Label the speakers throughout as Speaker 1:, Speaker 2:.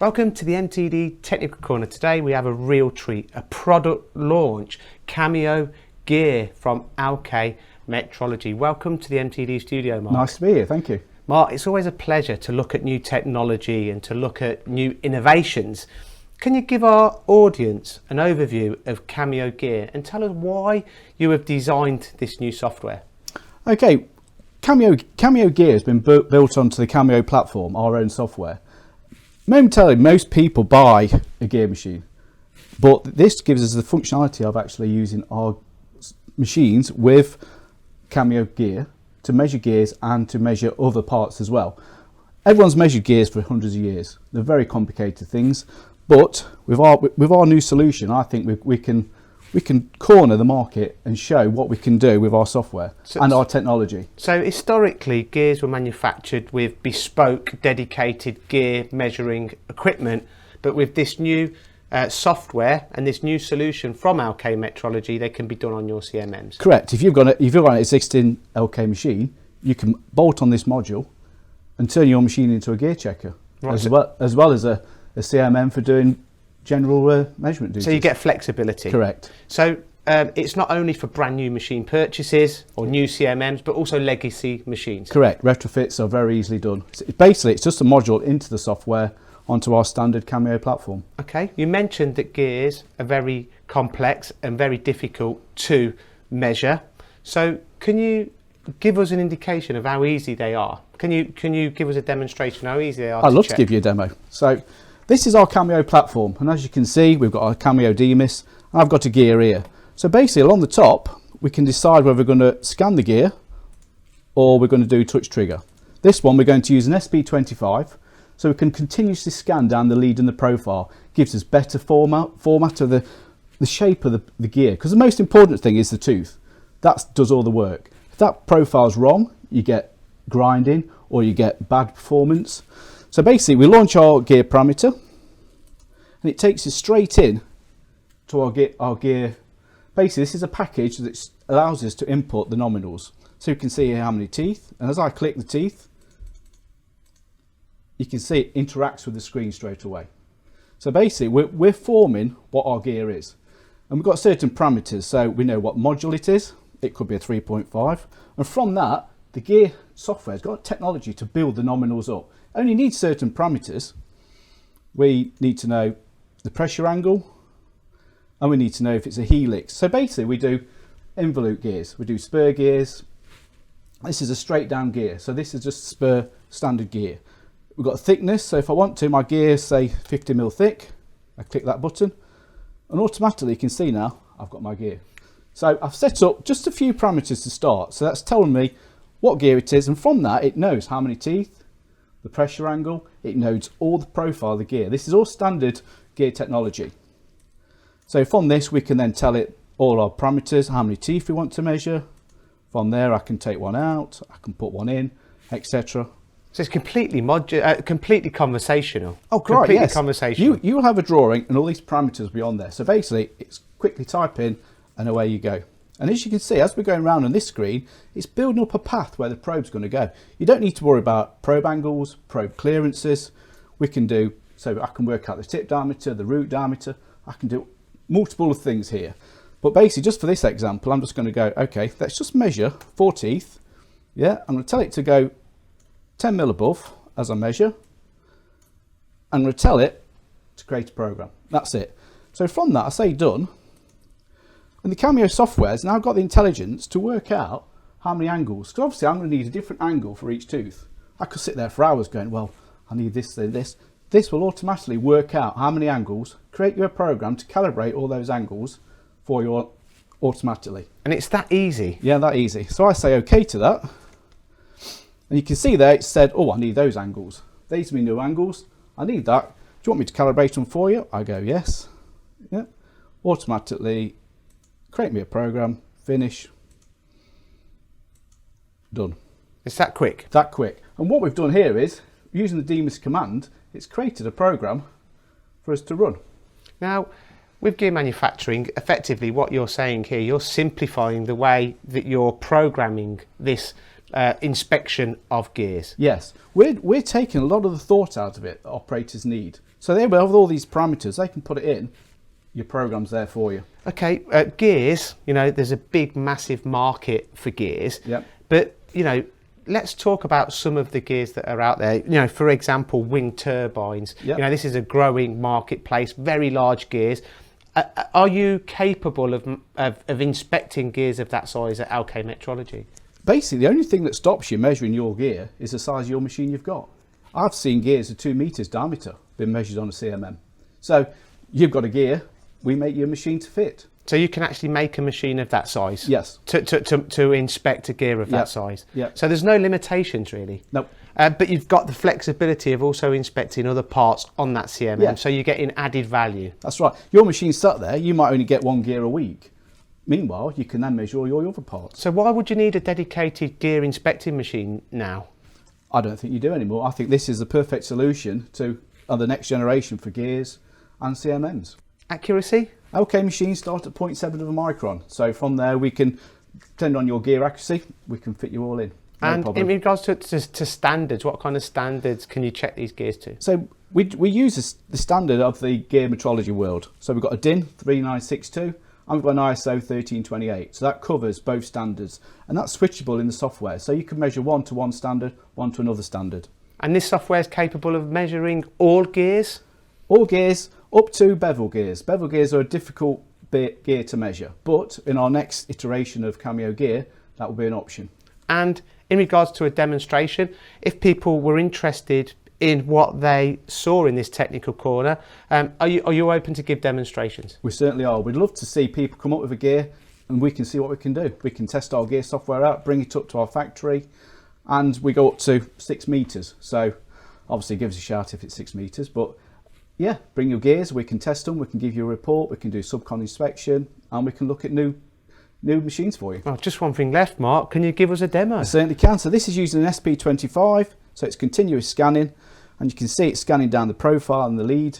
Speaker 1: Welcome to the MTD Technical Corner. Today we have a real treat, a product launch, Cameo gear from Metrology. Welcome to the MTD studio, Mark.
Speaker 2: Nice to be here, thank you.
Speaker 1: Mark, it's always a pleasure to look at new technology and to look at new innovations. Can you give our audience an overview of Cameo gear and tell us why you have designed this new software?
Speaker 2: Okay, Cameo gear has been built onto the Cameo platform, our own software. Momentarily, most people buy a gear machine, but this gives us the functionality of actually using our machines with Cameo gear to measure gears and to measure other parts as well. Everyone's measured gears for hundreds of years. They're very complicated things, but with our new solution, I think we can corner the market and show what we can do with our software and our technology.
Speaker 1: So historically, gears were manufactured with bespoke, dedicated gear measuring equipment, but with this new software and this new solution from Metrology, they can be done on your CMMs.
Speaker 2: Correct. If you've got an existing LK machine, you can bolt on this module and turn your machine into a gear checker, right, as well as a CMM for doing general measurement duties.
Speaker 1: So you get flexibility.
Speaker 2: Correct.
Speaker 1: So it's not only for brand new machine purchases or new CMMs, but also legacy machines.
Speaker 2: Correct. Retrofits are very easily done. Basically, it's just a module into the software onto our standard Cameo platform.
Speaker 1: Okay. You mentioned that gears are very complex and very difficult to measure. So can you give us an indication of how easy they are? Can you give us a demonstration how easy they are?
Speaker 2: I'd love to give you a demo. So this is our Cameo platform, and as you can see, we've got our Cameo DMIS, and I've got a gear here. So basically, along the top, we can decide whether we're going to scan the gear or we're going to do touch trigger. This one, we're going to use an SP25, so we can continuously scan down the lead and the profile. Gives us better format of the shape of the gear, because the most important thing is the tooth. That does all the work. If that profile's wrong, you get grinding or you get bad performance. So basically, we launch our gear parameter, and it takes us straight in to our gear. Basically, this is a package that allows us to input the nominals. So you can see here how many teeth, and as I click the teeth, you can see it interacts with the screen straight away. So basically, we're forming what our gear is, and we've got certain parameters. So we know what module it is. It could be a 3.5, and from that, the gear software has got technology to build the nominals up. Only need certain parameters. We need to know the pressure angle, and we need to know if it's a helix. So basically, we do involute gears, we do Spur gears. This is a straight down gear, so this is just Spur standard gear. We've got a thickness, so if I want to, my gear say 50mm thick, I click that button, and automatically you can see now I've got my gear. So I've set up just a few parameters to start, so that's telling me what gear it is, and from that it knows how many teeth, the pressure angle, it knows all the profile of the gear. This is all standard gear technology. So from this, we can then tell it all our parameters, how many teeth we want to measure. From there, I can take one out, I can put one in, etc.
Speaker 1: So it's completely modular, completely conversational.
Speaker 2: Oh, great!
Speaker 1: Completely
Speaker 2: yes.
Speaker 1: Conversational.
Speaker 2: You'll have a drawing and all these parameters will be on there. So basically, it's quickly type in and away you go. And as you can see, as we're going around on this screen, it's building up a path where the probe's going to go. You don't need to worry about probe angles, probe clearances. We can do, so I can work out the tip diameter, the root diameter. I can do multiple things here. But basically, just for this example, I'm just going to go, okay, let's just measure 4 teeth. Yeah, I'm going to tell it to go 10mm above as I measure. I'm going to tell it to create a program. That's it. So from that, I say done. And the Cameo software has now got the intelligence to work out how many angles. Because obviously I'm going to need a different angle for each tooth. I could sit there for hours going, well, I need this, this. This will automatically work out how many angles, create you a program to calibrate all those angles for you automatically.
Speaker 1: And it's that easy?
Speaker 2: Yeah, that easy. So I say okay to that. And you can see there it said, oh, I need those angles. These are my new angles. I need that. Do you want me to calibrate them for you? I go, yes. Yeah. Automatically create me a program, finish, done.
Speaker 1: It's that quick?
Speaker 2: That quick. And what we've done here is, using the DMIS command, it's created a program for us to run.
Speaker 1: Now, with gear manufacturing, effectively what you're saying here, you're simplifying the way that you're programming this inspection of gears.
Speaker 2: Yes, we're taking a lot of the thought out of it that operators need. So they have all these parameters, they can put it in, your program's there for you.
Speaker 1: Okay, gears, you know, there's a big, massive market for gears.
Speaker 2: Yep.
Speaker 1: But, you know, let's talk about some of the gears that are out there. You know, for example, wind turbines.
Speaker 2: Yep.
Speaker 1: You know, this is a growing marketplace, very large gears. Are you capable of inspecting gears of that size at OK Metrology?
Speaker 2: Basically, the only thing that stops you measuring your gear is the size of your machine you've got. I've seen gears of 2 meters diameter being measured on a CMM. So you've got a gear, we make your machine to fit.
Speaker 1: So you can actually make a machine of that size?
Speaker 2: Yes.
Speaker 1: To inspect a gear of that size?
Speaker 2: Yeah.
Speaker 1: So there's no limitations really?
Speaker 2: Nope.
Speaker 1: But you've got the flexibility of also inspecting other parts on that CMM, so you're getting added value.
Speaker 2: That's right. Your machine sat there, you might only get 1 gear a week. Meanwhile, you can then measure all your other parts.
Speaker 1: So why would you need a dedicated gear inspecting machine now?
Speaker 2: I don't think you do anymore. I think this is the perfect solution to the next generation for gears and CMMs.
Speaker 1: Accuracy?
Speaker 2: OK machines start at 0.7 of a micron. So from there we can, depending on your gear accuracy, we can fit you all in. No
Speaker 1: and
Speaker 2: problem.
Speaker 1: in regards to standards, what kind of standards can you check these gears to?
Speaker 2: So we use the standard of the gear metrology world. So we've got a DIN 3962 and we've got an ISO 1328. So that covers both standards and that's switchable in the software. So you can measure one to one standard, one to another standard.
Speaker 1: And this software is capable of measuring all gears?
Speaker 2: All gears up to bevel gears. Bevel gears are a difficult gear to measure, but in our next iteration of Cameo gear, that will be an option.
Speaker 1: And in regards to a demonstration, if people were interested in what they saw in this technical corner, are you open to give demonstrations?
Speaker 2: We certainly are. We'd love to see people come up with a gear and we can see what we can do. We can test our gear software out, bring it up to our factory, and we go up to 6 meters. So obviously give us a shout if it's 6 meters, but yeah, bring your gears, we can test them, we can give you a report, we can do subcon inspection, and we can look at new machines for you.
Speaker 1: Oh, just one thing left, Mark. Can you give us a demo?
Speaker 2: I certainly can. So this is using an SP25, so it's continuous scanning, and you can see it's scanning down the profile and the lead,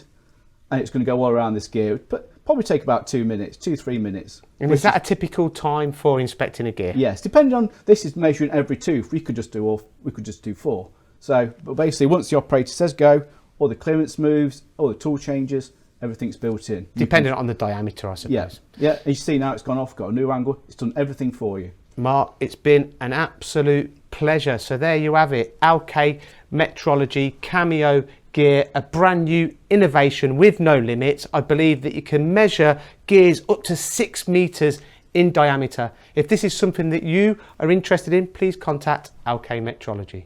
Speaker 2: and it's going to go all around this gear, but probably take about 2 minutes, 2-3 minutes.
Speaker 1: And is that a typical time for inspecting a gear?
Speaker 2: Yes, depending on, this is measuring every 2. We could just do 4. So, but basically once the operator says go, all the clearance moves, all the tool changes, everything's built in.
Speaker 1: Depending on the diameter, I suppose.
Speaker 2: Yeah. You see now it's gone off, got a new angle, it's done everything for you.
Speaker 1: Mark, it's been an absolute pleasure. So there you have it, OK Metrology Cameo gear, a brand new innovation with no limits. I believe that you can measure gears up to 6 meters in diameter. If this is something that you are interested in, please contact OK Metrology.